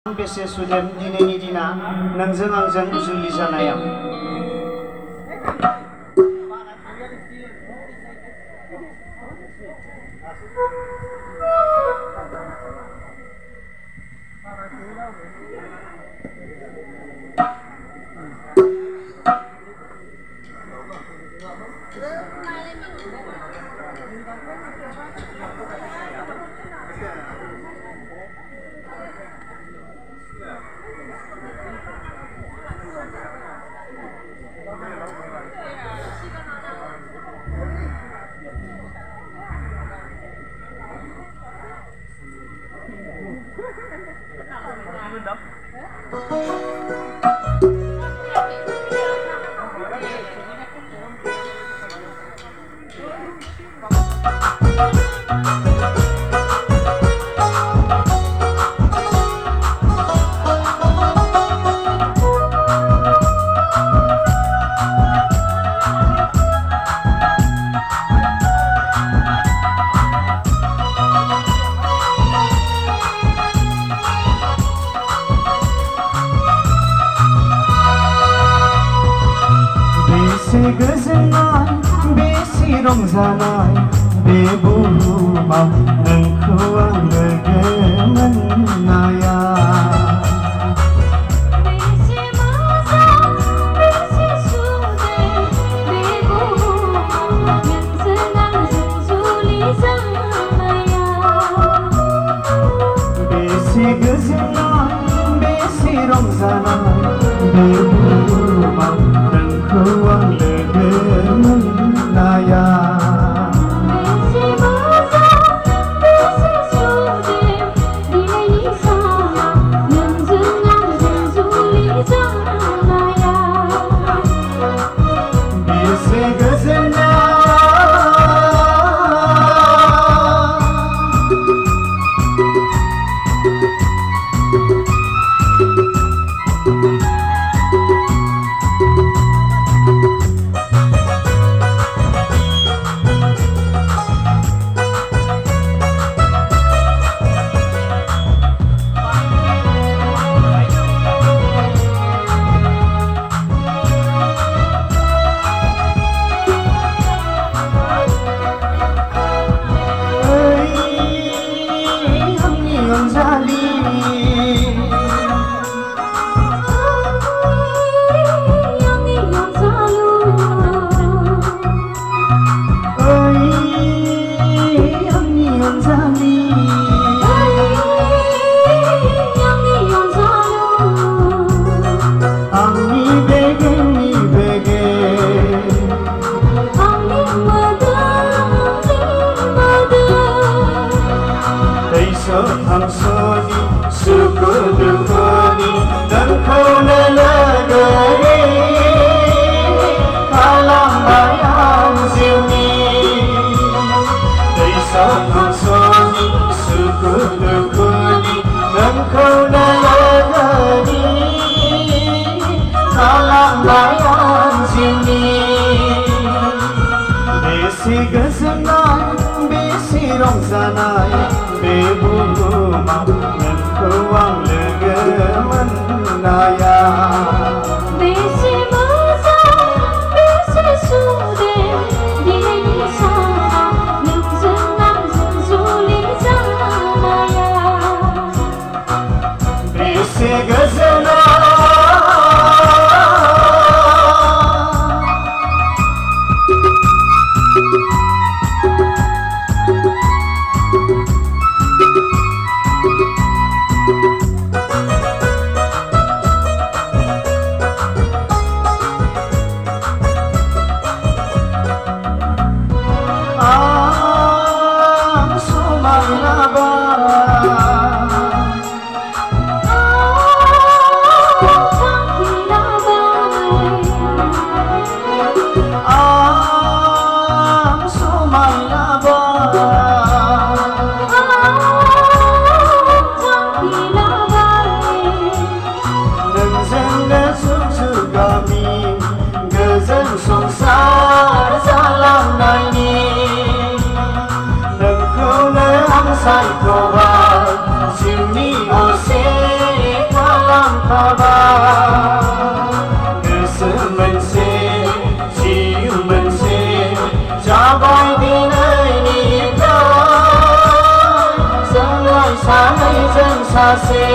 बेसे सुदेम दिनैनि दिना नोंजों आंजों जुलि जानायाव गोजोननाय बेसे रंजानाय बे बुहुमाव नोंखौ आं लोगो मोननाया बेसे मोजां बेसे सुदेम बे बुहुमाव नोंजों आंजों जुलि जानाया बेसे गोजोननाय बेसे रंजानाय बे बुहुमाव नोंखौ आं लोगो मोननाया बेसे मोजां बेसे सुदेम दिनैनि साना नोंजों आंजों जुलि जानाया बेसे गोजोननाय हांसोनि सुखु दुखुनि नोंखौनो लोगोरि खालामबाय आं जिउनि दैसा हांसोनि सुखु दुखुनि नोंखौनो लोगोरि खालामबाय आं जिउनि बेसे गोजोननाय बेसे रंजानाय बे बुहुमाव नोंखौ आं लोगो मोननाया बेसे मोजां बेसे सुदेम दिनैनि साना नोंजों आंजों जुलि जानाया बेसे गोजोननाय हाबा गोसो मोनसे जिउ मोनसे जाबाय दिनैनिफ्राय जोंलाय सानैजों सासे